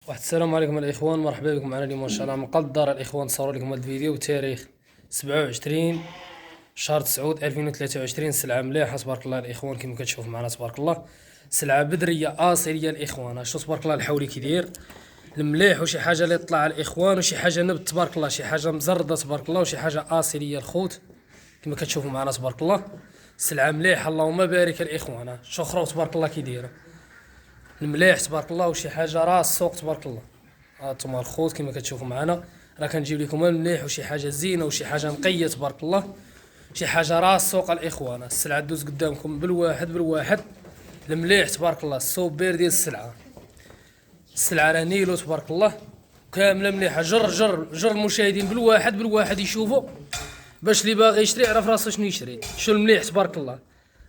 السلام عليكم الاخوان، مرحبا بكم معنا اليوم ان شاء الله. مقدر الاخوان نصور لكم هذا الفيديو بتاريخ 27 شهر 9 2023. سلعه مليحه تبارك الله الاخوان، كما كتشوفوا معنا تبارك الله. سلعه بدريه اصيليه الاخوان. شوف تبارك الله الحولي كي داير المليح، وشي حاجه اللي طلع على الاخوان، وشي حاجه نبت تبارك الله، شي حاجه مزرده تبارك الله، وشي حاجه اصيليه الخوت كما كتشوفوا معنا تبارك الله. سلعه مليحه اللهم بارك الاخوان. شخرو تبارك الله كي دايره المليح تبارك الله، وشي حاجه راس السوق تبارك الله. هانتوما الخوت كما كتشوفوا معنا، راه كنجيب لكم المليح وشي حاجه زينه وشي حاجه نقيه تبارك الله، شي حاجه راس السوق الاخوان. السلعه دوز قدامكم بالواحد المليح تبارك الله. السوبير ديال السلعه راه نيلو تبارك الله، كامله مليحه. جر المشاهدين بالواحد يشوفوا، باش اللي باغي يشري يعرف راسو شنو يشري. شو المليح تبارك الله،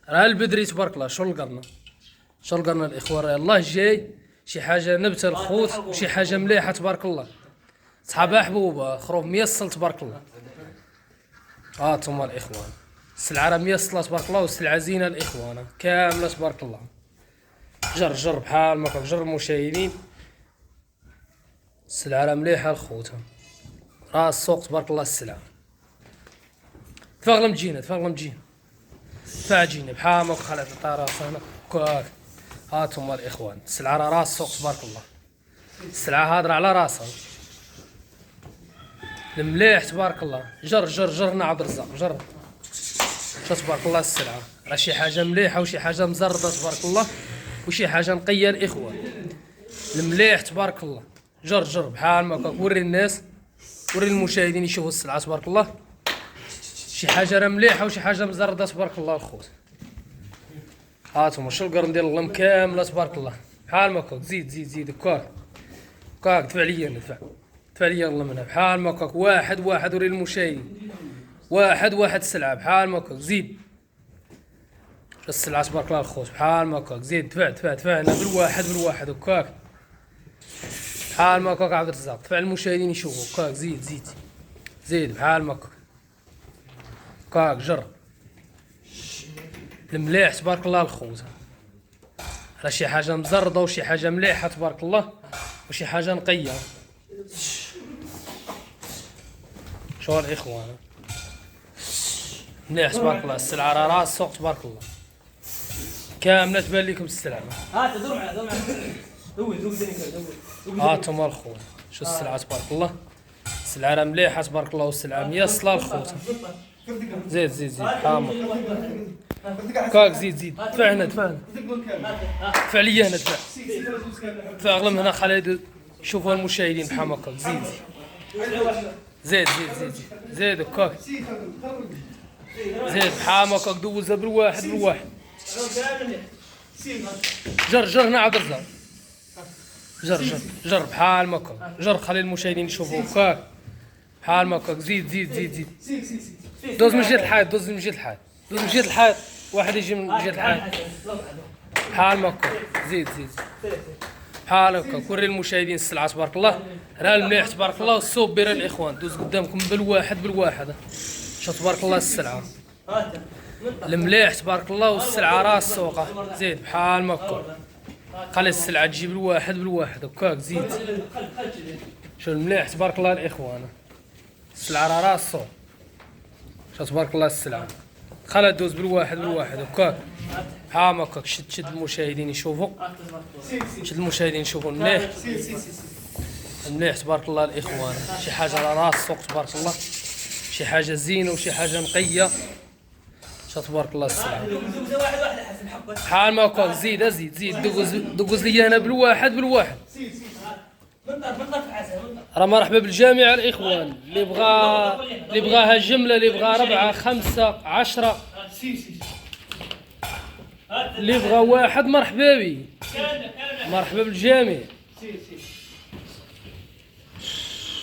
راه البدري تبارك الله. شو لقرنا الاخوان، راه الله جاي شي حاجه نبته الخوت وشي حاجه مليحه تبارك الله. صحابه حبوبه خروف ميصل تبارك الله. هانتوما الاخوان السلعه راه ميصله تبارك الله، والسلعه زينه الاخوان كامله تبارك الله. جر بحال ما جر المشاهدين، السلعه راه مليحه الخوت، راه السوق تبارك الله. السلعه تفاغلم تجينا جينا بحال ما خلات الطراسانه كاك. هانتوما الاخوان السلعه راه راس السوق تبارك الله. السلعه هادره على راسها المليح تبارك الله. جر نعبد رزاق تبارك الله. السلعه راه شي حاجه مليحه وشي حاجه مزرده تبارك الله، وشي حاجه نقيه الاخوان. المليح تبارك الله. جر بحال ما كاك. وري الناس، وري المشاهدين يشوفوا السلعه تبارك الله. شي حاجه راه مليحه وشي حاجه مزرده تبارك الله الخوت. هانتوما شو القرن ديال اللم كامله تبارك الله بحال ما كاك. زيد كاك دفع ليا الله منها بحال ما كاك. واحد وري المشاهدين. واحد السلعه بحال ما كاك. زيد السلعه تبارك الله الخوت بحال ما كاك. زيد دفع هنا بالواحد وكاك بحال ما كاك. عبد الرزاق دفع المشاهدين يشوفوا كاك. زيد بحال ما كاك. جر المليح تبارك الله الخوت، راه شي حاجه مزرده وشي حاجه مليحه تبارك الله، وشي حاجه نقيه. شو الاخوان مليح تبارك الله. السلعه راه راس السوق تبارك الله، كامله تبان لكم السلعه. دور معاه هانتوما الخوت شو السلعه تبارك الله. السلعه راه مليحه تبارك الله، والسلعه ميصله الخوت. زيد حامر كاك. زيد دفع هنا دفع ليا هنا دفع اغلم هنا. خالد شوفوا المشاهدين بحال هكاك. زيد كاك. زيد بحال هكاك. دوزها بالواحد. جر هنا عبد الرزاق. جر بحال ما كاك. خلي المشاهدين يشوفوا كاك بحال ما كاك. زيد دوز من جهه الحائط. واحد يجي من جهه الحائط بحال ما كاك. زيد بحال هكاك. وري المشاهدين السلعه تبارك الله، راه المليح تبارك الله. والسوبير الاخوان دوز قدامكم بالواحد. شو تبارك الله السلعه المليح تبارك الله، والسلعه راس السوق. زيد بحال ما كاك. خلي السلعه تجي بالواحد وكاك. زيد شو المليح تبارك الله الاخوان. السلعه راه راس السوق. شو تبارك الله السلعه. خلي دوز بالواحد وكاك بحال ما كاك. شد المشاهدين يشوفوا. المليح تبارك الله الاخوان. شي حاجه على راس السوق تبارك الله، شي حاجه زينه وشي حاجه نقيه. شو تبارك الله السلعه بحال ما كاك. زيد دوز لي انا بالواحد. راه مرحبا بالجميع الاخوان، اللي بغاها جمله، اللي بغا 4 5 10، اللي بغا واحد مرحبا بي. مرحبا بالجميع.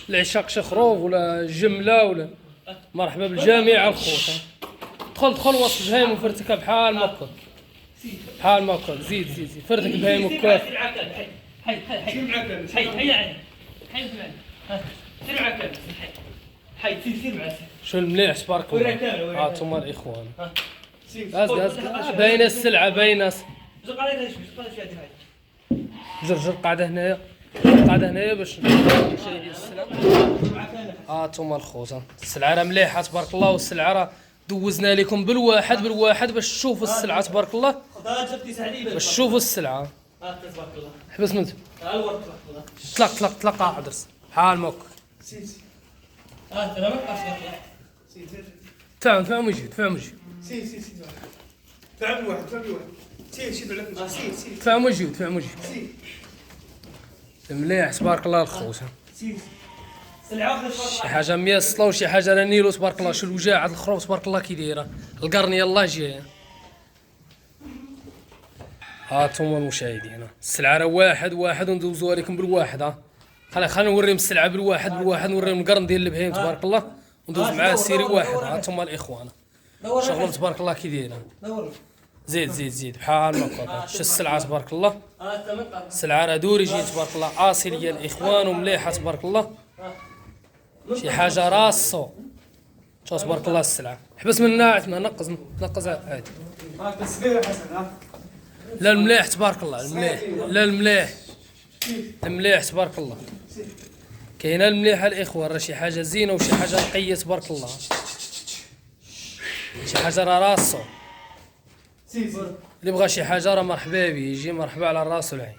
العشاق شخروف ولا جمله ولا مرحبا بالجميع الخوت. دخل وسط بهايم وفرتك بحال ما كاك. زيد فرتك بهايم وكاك. شو المليح تبارك الله. هانتوما الاخوان غاز باينه السلعه باينه. جر قاعده هنايا قاعد هنايا باش نشري السلعة. هانتوما الخوت، السلعة راه مليحة تبارك الله، والسلعة راه دوزنا لكم بالواحد باش تشوفوا السلعة تبارك الله، باش تشوفوا السلعة. تبارك الله. حبس منت ها الورد تبارك الله. طلق عدرس بحال ما هكا. تمام. دفع وجهي سي دفع بالواحد سير على دفع وجهي مليح تبارك الله الخوت. سلعة شي حاجة ميسطلة وشي حاجة راه نيلو تبارك الله. شو الوجاعة الخروف تبارك الله كي دايرة، القرن يلاه جاية. هانتوما المشاهدين، السلعة راه واحد وندوزوها لكم بالواحد. خلينا نوريهم السلعة بالواحد نوريهم القرن ديال البهيم تبارك الله، وندوز معاه السيري واحد. هانتوما الإخوان شغل تبارك الله كي دايرة. زيد بحال ما قلت. شو السلعة تبارك الله، السلعة راه دوريجين تبارك الله، أصيلية الإخوان ومليحة تبارك الله، شي حاجة راسو. شوف تبارك الله السلعة. حبس من ناعتنا، نقز عادي. لا المليح تبارك الله، المليح تبارك الله. كاينه المليحه الاخوان، راه شي حاجه زينه وشي حاجه نقيه تبارك الله، شي حاجه راه راسو. اللي بغى شي حاجه راه مرحبا به، يجي مرحبا على الراس والعين.